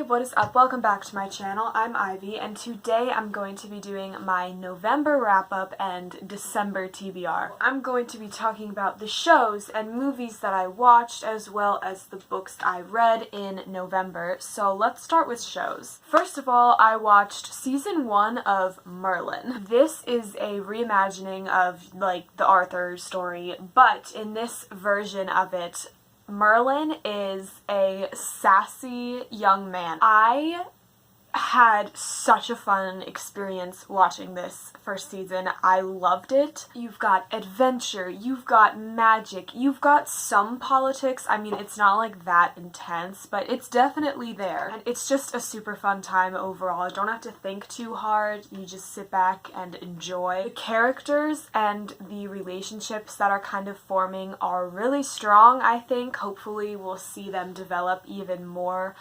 what is up? Welcome back to my channel. I'm Ivy, and today I'm going to be doing my November wrap-up and December TBR. I'm going to be talking about the shows and movies that I watched as well as the books I read in November. So let's start with shows. First of all, I watched season 1 of Merlin. This is a reimagining of like the Arthur story, but in this version of it, Merlin is a sassy young man. I had such a fun experience watching this first season. I loved it. You've got adventure, you've got magic, you've got some politics. I mean, it's not like that intense, but it's definitely there. And it's just a super fun time overall. You don't have to think too hard. You just sit back and enjoy. The characters and the relationships that are kind of forming are really strong, I think. Hopefully we'll see them develop even more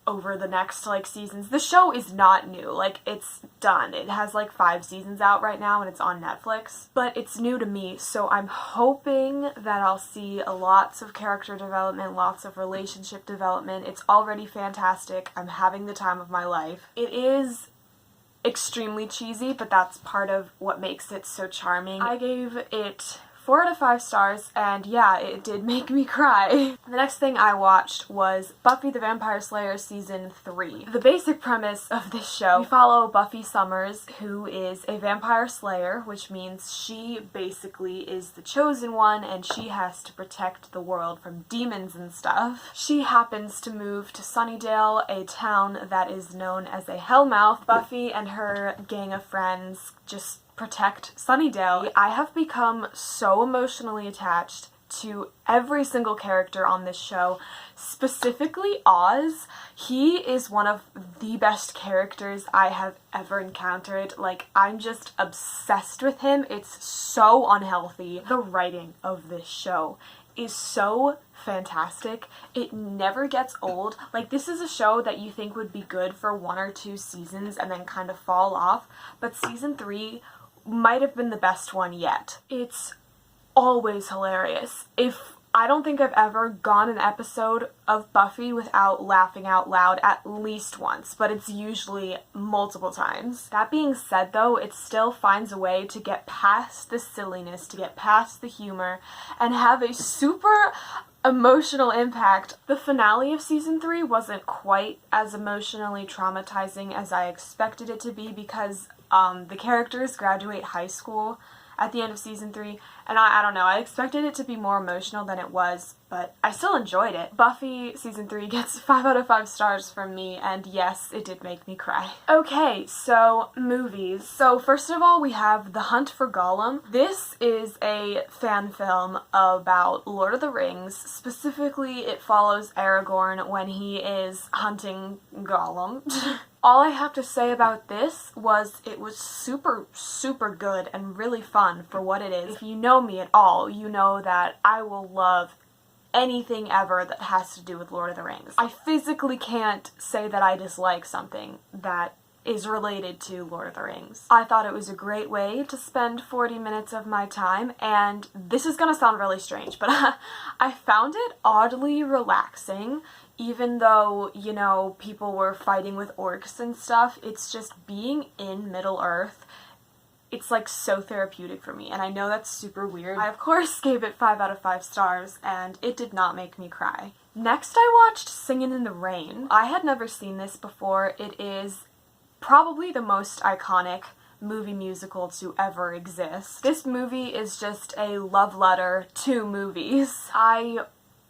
over the next seasons. The show is not new, it's done. It has 5 seasons out right now and it's on Netflix, but it's new to me, so I'm hoping that I'll see lots of character development, lots of relationship development. It's already fantastic. I'm having the time of my life. It is extremely cheesy, but that's part of what makes it so charming. I gave it 4 out of 5 stars, and yeah, it did make me cry. The next thing I watched was Buffy the Vampire Slayer Season 3. The basic premise of this show, we follow Buffy Summers, who is a vampire slayer, which means she basically is the chosen one and she has to protect the world from demons and stuff. She happens to move to Sunnydale, a town that is known as a hellmouth. Buffy and her gang of friends just protect Sunnydale. I have become so emotionally attached to every single character on this show, specifically Oz. He is one of the best characters I have ever encountered. I'm just obsessed with him. It's so unhealthy. The writing of this show is so fantastic. It never gets old. This is a show that you think would be good for 1 or 2 seasons and then kind of fall off, but season 3 might have been the best one yet. It's always hilarious. I don't think I've ever gone an episode of Buffy without laughing out loud at least once, but it's usually multiple times. That being said though, it still finds a way to get past the silliness, to get past the humor, and have a super emotional impact. The finale of season 3 wasn't quite as emotionally traumatizing as I expected it to be because the characters graduate high school at the end of season 3, and I don't know, I expected it to be more emotional than it was, but I still enjoyed it. Buffy season 3 gets 5 out of 5 stars from me, and yes, it did make me cry. Okay, so movies. So first of all, we have The Hunt for Gollum. This is a fan film about Lord of the Rings. Specifically, it follows Aragorn when he is hunting Gollum. All I have to say about this was it was super, super good and really fun for what it is. If you know me at all, you know that I will love anything ever that has to do with Lord of the Rings. I physically can't say that I dislike something that is related to Lord of the Rings. I thought it was a great way to spend 40 minutes of my time, and this is gonna sound really strange, but I found it oddly relaxing. Even though, people were fighting with orcs and stuff, it's just being in Middle-earth. It's so therapeutic for me, and I know that's super weird. I of course gave it 5 out of 5 stars, and it did not make me cry. Next I watched Singin' in the Rain. I had never seen this before. It is probably the most iconic movie musical to ever exist. This movie is just a love letter to movies. I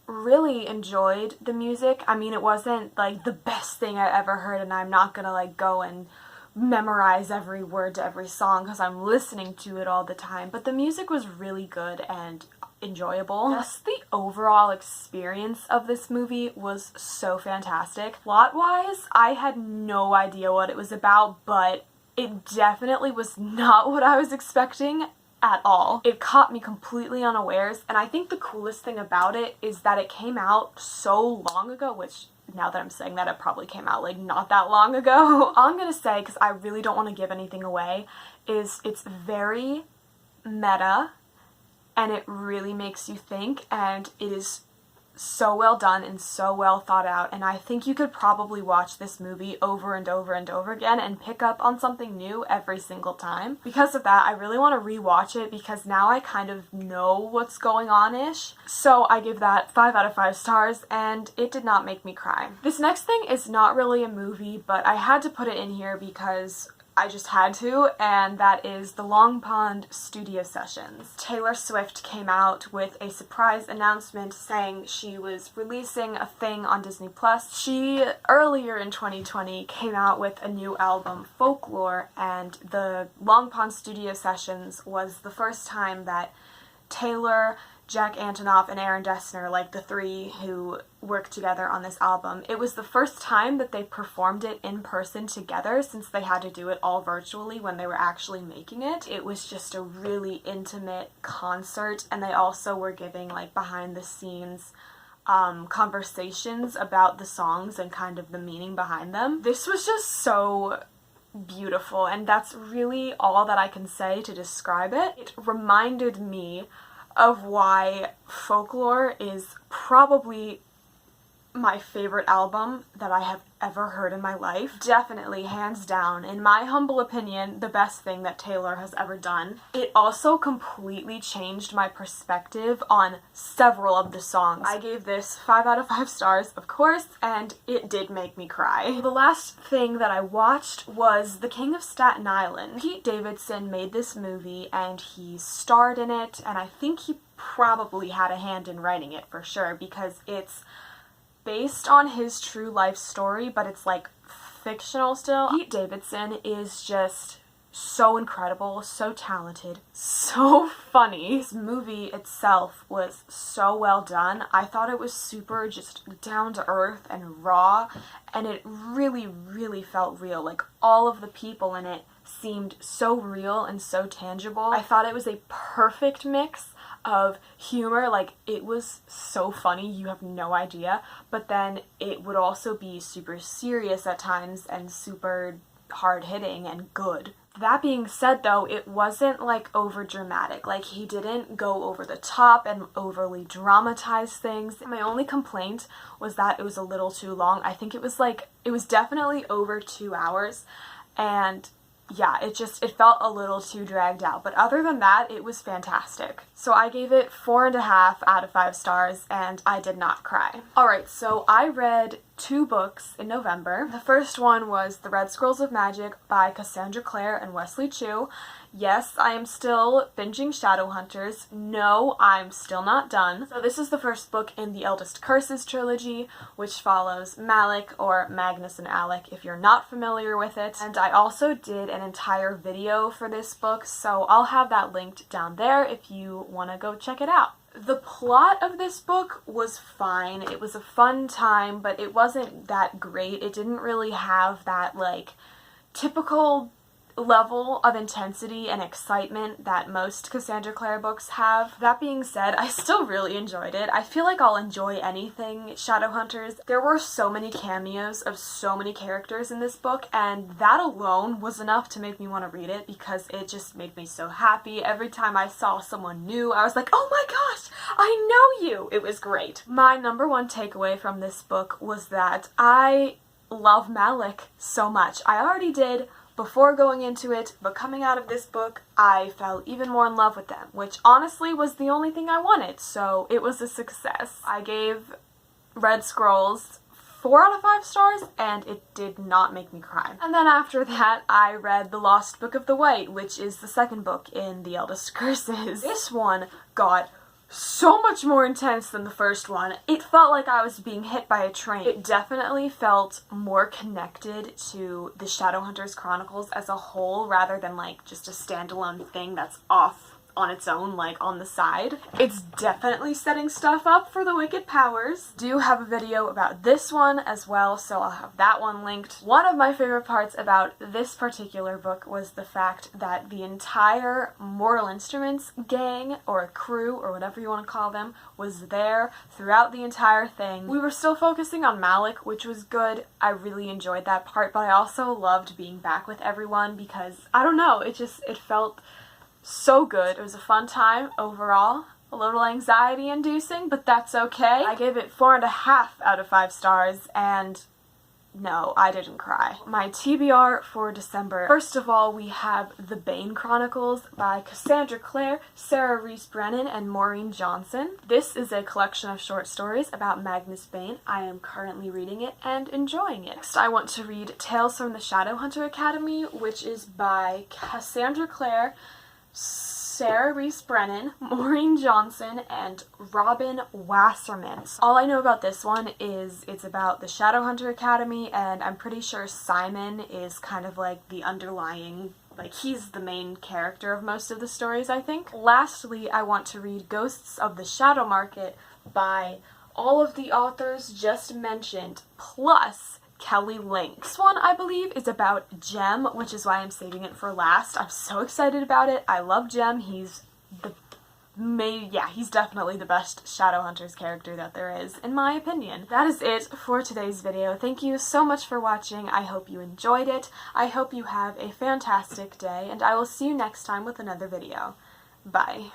really enjoyed the music. I mean, it wasn't the best thing I ever heard, and I'm not gonna go and memorize every word to every song because I'm listening to it all the time, but the music was really good and enjoyable. Just the overall experience of this movie was so fantastic. Plot-wise, I had no idea what it was about, but it definitely was not what I was expecting at all. It caught me completely unawares, and I think the coolest thing about it is that it came out so long ago, which now that I'm saying that, it probably came out not that long ago. All I'm gonna say, because I really don't want to give anything away, is it's very meta and it really makes you think, and it is so well done and so well thought out, and I think you could probably watch this movie over and over and over again and pick up on something new every single time. Because of that, I really want to rewatch it because now I kind of know what's going on-ish. So I give that 5 out of 5 stars, and it did not make me cry. This next thing is not really a movie, but I had to put it in here because I just had to, and that is the Long Pond studio sessions. Taylor Swift came out with a surprise announcement saying she was releasing a thing on Disney+. She, earlier in 2020, came out with a new album, Folklore, and the Long Pond studio sessions was the first time that Taylor, Jack Antonoff, and Aaron Dessner, like the three who worked together on this album, it was the first time that they performed it in person together since they had to do it all virtually when they were actually making it. It was just a really intimate concert, and they also were giving like behind the scenes conversations about the songs and kind of the meaning behind them. This was just so beautiful, and that's really all that I can say to describe it. It reminded me of why Folklore is probably my favorite album that I have ever heard in my life. Definitely, hands down, in my humble opinion, the best thing that Taylor has ever done. It also completely changed my perspective on several of the songs. I gave this 5 out of 5 stars, of course, and it did make me cry. The last thing that I watched was The King of Staten Island. Pete Davidson made this movie and he starred in it, and I think he probably had a hand in writing it for sure because it's based on his true life story, but it's like fictional still. Pete Davidson is just so incredible, so talented, so funny. This movie itself was so well done. I thought it was super just down to earth and raw, and it really, really felt real. Like all of the people in it seemed so real and so tangible. I thought it was a perfect mix of humor, like it was so funny, you have no idea, but then it would also be super serious at times and super hard-hitting and good. That being said though, it wasn't like over dramatic, like he didn't go over the top and overly dramatize things. My only complaint was that it was a little too long. I think it was definitely over 2 hours, and yeah, it felt a little too dragged out, but other than that, it was fantastic. So I gave it 4.5 out of 5 stars, and I did not cry. Alright, so I read 2 books in November. The first one was The Red Scrolls of Magic by Cassandra, Clare, and Wesley Chu. Yes, I am still binging Shadowhunters. No, I'm still not done. So this is the first book in the Eldest Curses trilogy, which follows Malik, or Magnus and Alec if you're not familiar with it. And I also did an entire video for this book, so I'll have that linked down there if you want to go check it out. The plot of this book was fine. It was a fun time, but it wasn't that great. It didn't really have that, like, typical level of intensity and excitement that most Cassandra Clare books have. That being said, I still really enjoyed it. I feel like I'll enjoy anything Shadowhunters. There were so many cameos of so many characters in this book, and that alone was enough to make me want to read it because it just made me so happy. Every time I saw someone new, I was like, oh my gosh, I know you! It was great. My number one takeaway from this book was that I love Malik so much. I already did before going into it, but coming out of this book, I fell even more in love with them, which honestly was the only thing I wanted, so it was a success. I gave Red Scrolls 4 out of 5 stars, and it did not make me cry. And then after that, I read The Lost Book of the White, which is the second book in the Eldest Curses. This one got so much more intense than the first one. It felt like I was being hit by a train. It definitely felt more connected to the Shadowhunters Chronicles as a whole rather than like just a standalone thing that's off on its own, like on the side. It's definitely setting stuff up for the Wicked Powers. Do have a video about this one as well, so I'll have that one linked. One of my favorite parts about this particular book was the fact that the entire Mortal Instruments gang, or crew, or whatever you want to call them, was there throughout the entire thing. We were still focusing on Malik, which was good. I really enjoyed that part, but I also loved being back with everyone because, I don't know, it felt so good. It was a fun time overall. a little anxiety inducing, but that's okay. I gave it 4.5 out of 5 stars, and no, I didn't cry. My TBR for December. First of all, we have The Bane Chronicles by Cassandra, Clare, Rees, Brennan, and Maureen Johnson. This is a collection of short stories about Magnus Bane. I am currently reading it and enjoying it. Next, I want to read Tales from the Shadowhunter Academy, which is by Cassandra, Clare, Rees, Brennan, Maureen Johnson, and Robin Wasserman. All I know about this one is it's about the Shadowhunter Academy, and I'm pretty sure Simon is kind of like the underlying, like he's the main character of most of the stories, I think. Lastly, I want to read Ghosts of the Shadow Market by all of the authors just mentioned, plus Kelly Link. This one, I believe, is about Jem, which is why I'm saving it for last. I'm so excited about it. I love Jem. He's he's definitely the best Shadowhunters character that there is, in my opinion. That is it for today's video. Thank you so much for watching. I hope you enjoyed it. I hope you have a fantastic day, and I will see you next time with another video. Bye.